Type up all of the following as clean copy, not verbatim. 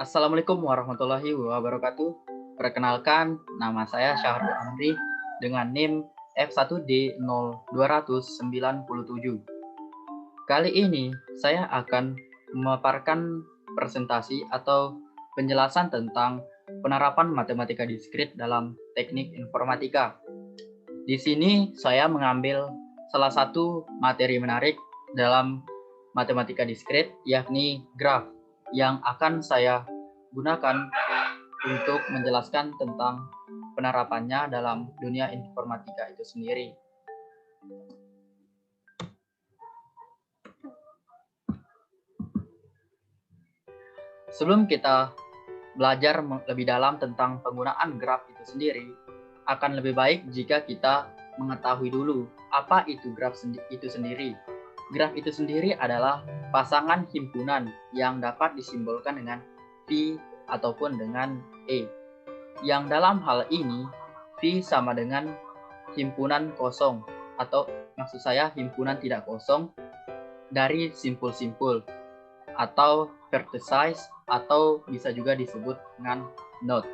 Assalamualaikum warahmatullahi wabarakatuh. Perkenalkan, nama saya Syahrul Amri dengan NIM F1D0297. Kali ini saya akan memaparkan presentasi atau penjelasan tentang penerapan matematika diskrit dalam teknik informatika. Di sini saya mengambil salah satu materi menarik dalam matematika diskrit, yakni graf, yang akan saya gunakan untuk menjelaskan tentang penerapannya dalam dunia informatika itu sendiri. Sebelum kita belajar lebih dalam tentang penggunaan graf itu sendiri, akan lebih baik jika kita mengetahui dulu apa itu graf itu sendiri. Graf itu sendiri adalah pasangan himpunan yang dapat disimbolkan dengan V ataupun dengan E. Yang dalam hal ini, V sama dengan himpunan kosong, atau maksud saya himpunan tidak kosong dari simpul-simpul, atau vertices, atau bisa juga disebut dengan node.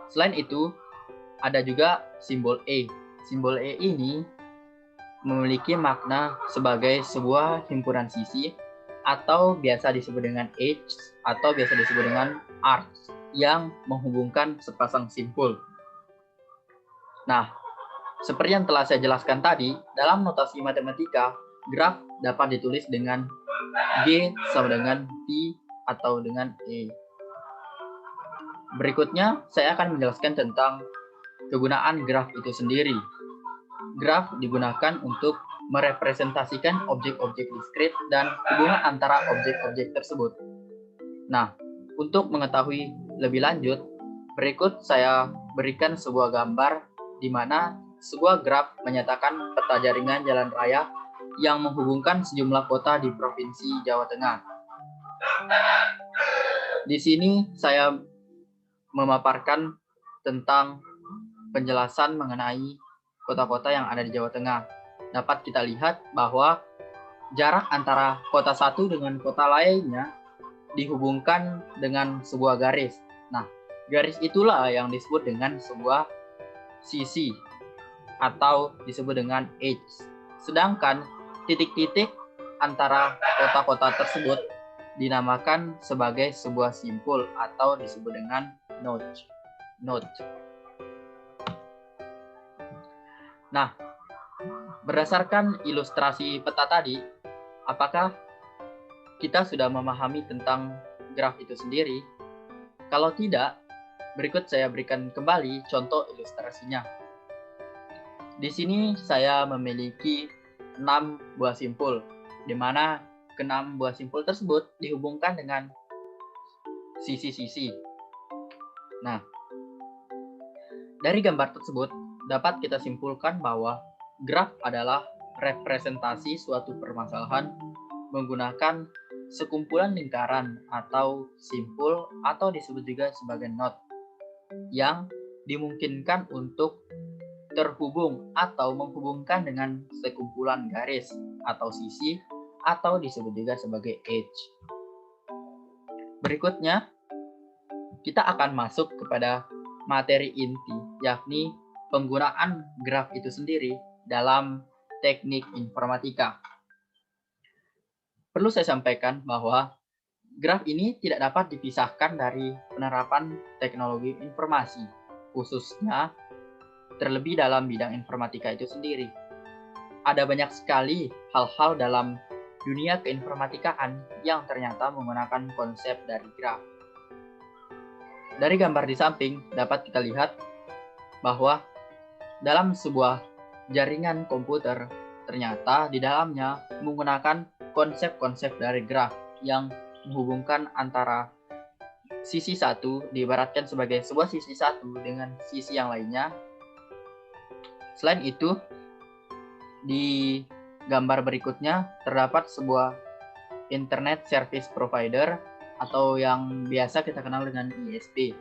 Selain itu, ada juga simbol E. Simbol E ini memiliki makna sebagai sebuah himpunan sisi, atau biasa disebut dengan edge, atau biasa disebut dengan arcs, yang menghubungkan sepasang simpul. Nah, seperti yang telah saya jelaskan tadi, dalam notasi matematika, graf dapat ditulis dengan G sama dengan V atau dengan E. Berikutnya, saya akan menjelaskan tentang kegunaan graf itu sendiri. Graf digunakan untuk merepresentasikan objek-objek diskrit dan hubungan antara objek-objek tersebut. Nah, untuk mengetahui lebih lanjut, berikut saya berikan sebuah gambar di mana sebuah graf menyatakan peta jaringan jalan raya yang menghubungkan sejumlah kota di Provinsi Jawa Tengah. Di sini saya memaparkan tentang penjelasan mengenai kota-kota yang ada di Jawa Tengah. Dapat kita lihat bahwa jarak antara kota satu dengan kota lainnya dihubungkan dengan sebuah garis. Nah, garis itulah yang disebut dengan sebuah sisi atau disebut dengan edge. Sedangkan titik-titik antara kota-kota tersebut dinamakan sebagai sebuah simpul atau disebut dengan node. Nah, berdasarkan ilustrasi peta tadi, apakah kita sudah memahami tentang graf itu sendiri? Kalau tidak, berikut saya berikan kembali contoh ilustrasinya. Di sini saya memiliki 6 buah simpul, di mana ke-6 buah simpul tersebut dihubungkan dengan sisi-sisi. Nah, dari gambar tersebut dapat kita simpulkan bahwa graf adalah representasi suatu permasalahan menggunakan sekumpulan lingkaran atau simpul atau disebut juga sebagai node yang dimungkinkan untuk terhubung atau menghubungkan dengan sekumpulan garis atau sisi atau disebut juga sebagai edge. Berikutnya, kita akan masuk kepada materi inti, yakni penggunaan graf itu sendiri dalam teknik informatika. Perlu saya sampaikan bahwa graf ini tidak dapat dipisahkan dari penerapan teknologi informasi, khususnya terlebih dalam bidang informatika itu sendiri. Ada banyak sekali hal-hal dalam dunia keinformatikaan yang ternyata menggunakan konsep dari graf. Dari gambar di samping dapat kita lihat bahwa dalam sebuah jaringan komputer ternyata di dalamnya menggunakan konsep-konsep dari graf yang menghubungkan antara sisi satu, diibaratkan sebagai sebuah sisi satu dengan sisi yang lainnya. Selain itu, di gambar berikutnya terdapat sebuah Internet Service Provider atau yang biasa kita kenal dengan ISP.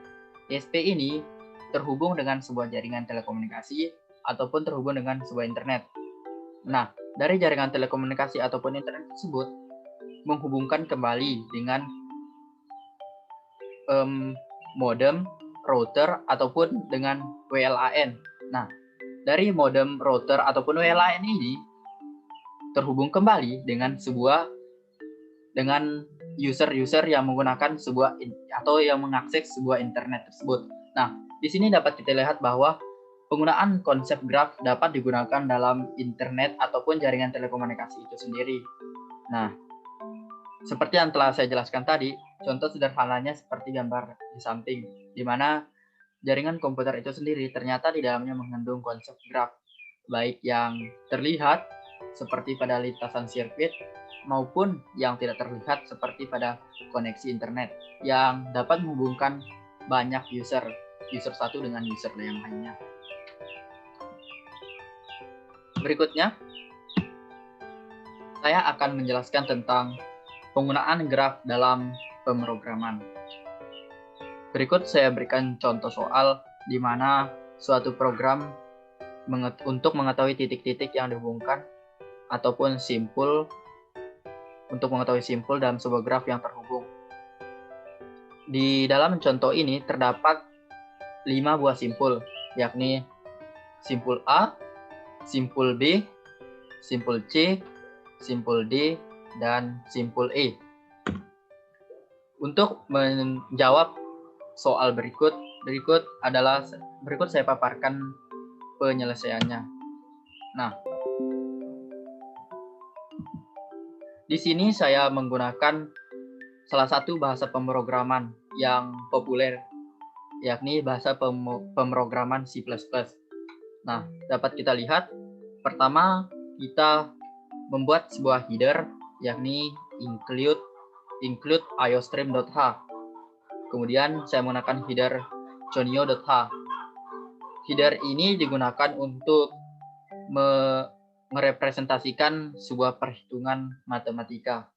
ISP ini terhubung dengan sebuah jaringan telekomunikasi ataupun terhubung dengan sebuah internet. Nah, dari jaringan telekomunikasi ataupun internet tersebut menghubungkan kembali dengan modem, router, ataupun dengan WLAN. Nah, dari modem, router, ataupun WLAN ini terhubung kembali dengan user-user yang menggunakan atau yang mengakses sebuah internet tersebut. Nah, di sini dapat kita lihat bahwa penggunaan konsep graf dapat digunakan dalam internet ataupun jaringan telekomunikasi itu sendiri. Nah, seperti yang telah saya jelaskan tadi, contoh sederhananya seperti gambar di samping, di mana jaringan komputer itu sendiri ternyata di dalamnya mengandung konsep graf, baik yang terlihat seperti pada lintasan sirkuit maupun yang tidak terlihat seperti pada koneksi internet yang dapat menghubungkan banyak user satu dengan user yang lainnya. Berikutnya, saya akan menjelaskan tentang penggunaan graf dalam pemrograman. Berikut saya berikan contoh soal di mana suatu program untuk mengetahui titik-titik yang dihubungkan ataupun simpul dalam sebuah graf yang terhubung. Di dalam contoh ini terdapat 5 buah simpul, yakni simpul A, simpul B, simpul C, simpul D, dan simpul E. Untuk menjawab soal berikut saya paparkan penyelesaiannya. Nah, di sini saya menggunakan salah satu bahasa pemrograman yang populer, yakni bahasa pemrograman C++. Nah, dapat kita lihat, pertama kita membuat sebuah header, yakni include iostream.h. Kemudian saya menggunakan header chonio.h. Header ini digunakan untuk merepresentasikan sebuah perhitungan matematika.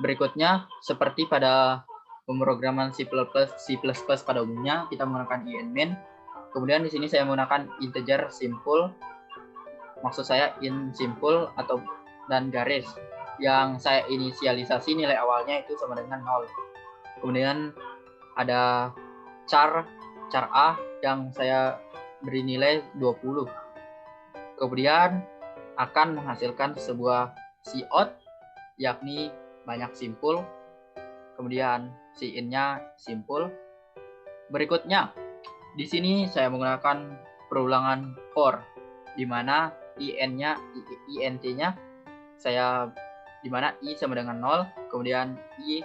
Berikutnya, seperti pada pemrograman C++ pada umumnya, kita menggunakan in-main. Kemudian di sini saya menggunakan integer simple, maksud saya in simple dan garis. Yang saya inisialisasi nilai awalnya itu sama dengan 0. Kemudian ada char A yang saya beri nilai 20. Kemudian akan menghasilkan sebuah cout, yakni banyak simpul. Kemudian in-nya simpul. Berikutnya, di sini saya menggunakan perulangan for, di mana int-nya di mana i sama dengan 0, kemudian i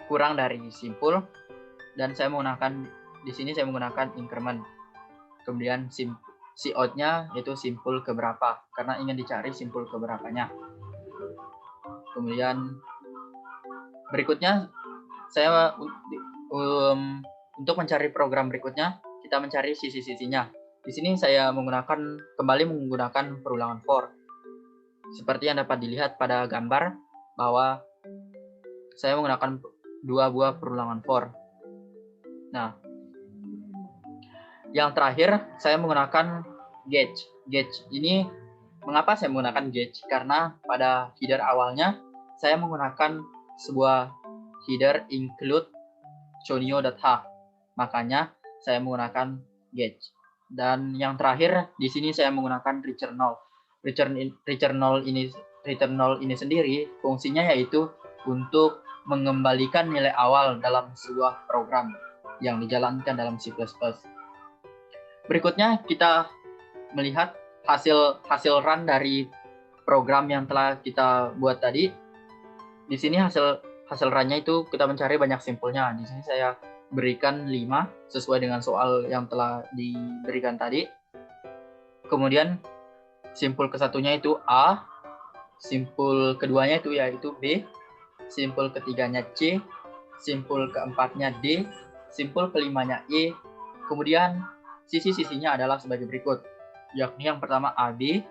kurang dari simpul, dan di sini saya menggunakan increment. Kemudian cout-nya itu simpul keberapa, karena ingin dicari simpul keberapanya. Kemudian berikutnya saya untuk mencari program berikutnya, kita mencari sisi-sisinya. Di sini saya kembali menggunakan perulangan for. Seperti yang dapat dilihat pada gambar bahwa saya menggunakan 2 buah perulangan for. Nah, yang terakhir saya menggunakan gauge. Gauge ini, mengapa saya menggunakan gauge? Karena pada header awalnya saya menggunakan sebuah header include chonio.h. Makanya saya menggunakan gauge. Dan yang terakhir di sini saya menggunakan return null. Return null ini sendiri fungsinya yaitu untuk mengembalikan nilai awal dalam sebuah program yang dijalankan dalam C++. Berikutnya kita melihat hasil run dari program yang telah kita buat tadi. Di sini hasil run-nya itu kita mencari banyak simpulnya. Di sini saya berikan 5 sesuai dengan soal yang telah diberikan tadi. Kemudian simpul kesatunya itu A, simpul keduanya itu yaitu B, simpul ketiganya C, simpul keempatnya D, simpul kelimanya E. Kemudian sisi-sisinya adalah sebagai berikut, yakni yang pertama AB,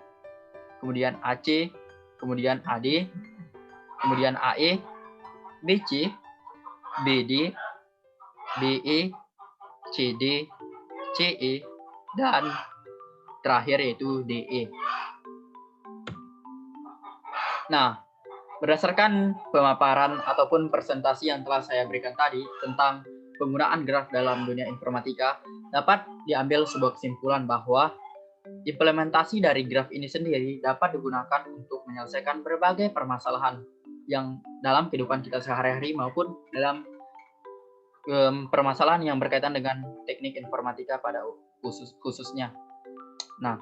kemudian AC, kemudian AD, kemudian AE, BC, BD, BE, CD, CE, dan terakhir yaitu DE. Nah, Berdasarkan pemaparan ataupun presentasi yang telah saya berikan tadi tentang penggunaan graf dalam dunia informatika, dapat diambil sebuah kesimpulan bahwa implementasi dari graf ini sendiri dapat digunakan untuk menyelesaikan berbagai permasalahan yang dalam kehidupan kita sehari-hari maupun dalam permasalahan yang berkaitan dengan teknik informatika pada khususnya. Nah,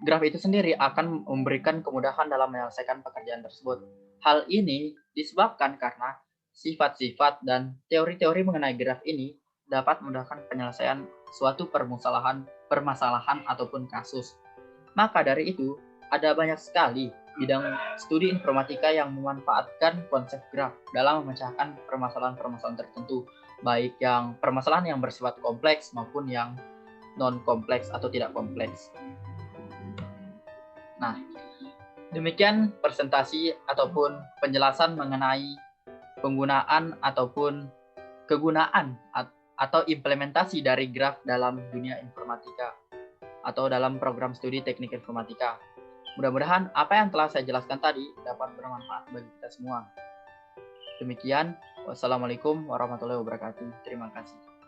graf itu sendiri akan memberikan kemudahan dalam menyelesaikan pekerjaan tersebut. Hal ini disebabkan karena sifat-sifat dan teori-teori mengenai graf ini dapat memudahkan penyelesaian suatu permasalahan ataupun kasus. Maka dari itu, ada banyak sekali bidang studi informatika yang memanfaatkan konsep graf dalam memecahkan permasalahan-permasalahan tertentu, baik yang permasalahan yang bersifat kompleks maupun yang non-kompleks atau tidak kompleks. Nah, demikian presentasi ataupun penjelasan mengenai penggunaan ataupun kegunaan atau implementasi dari graf dalam dunia informatika atau dalam program studi teknik informatika. Mudah-mudahan apa yang telah saya jelaskan tadi dapat bermanfaat bagi kita semua. Demikian, wassalamualaikum warahmatullahi wabarakatuh. Terima kasih.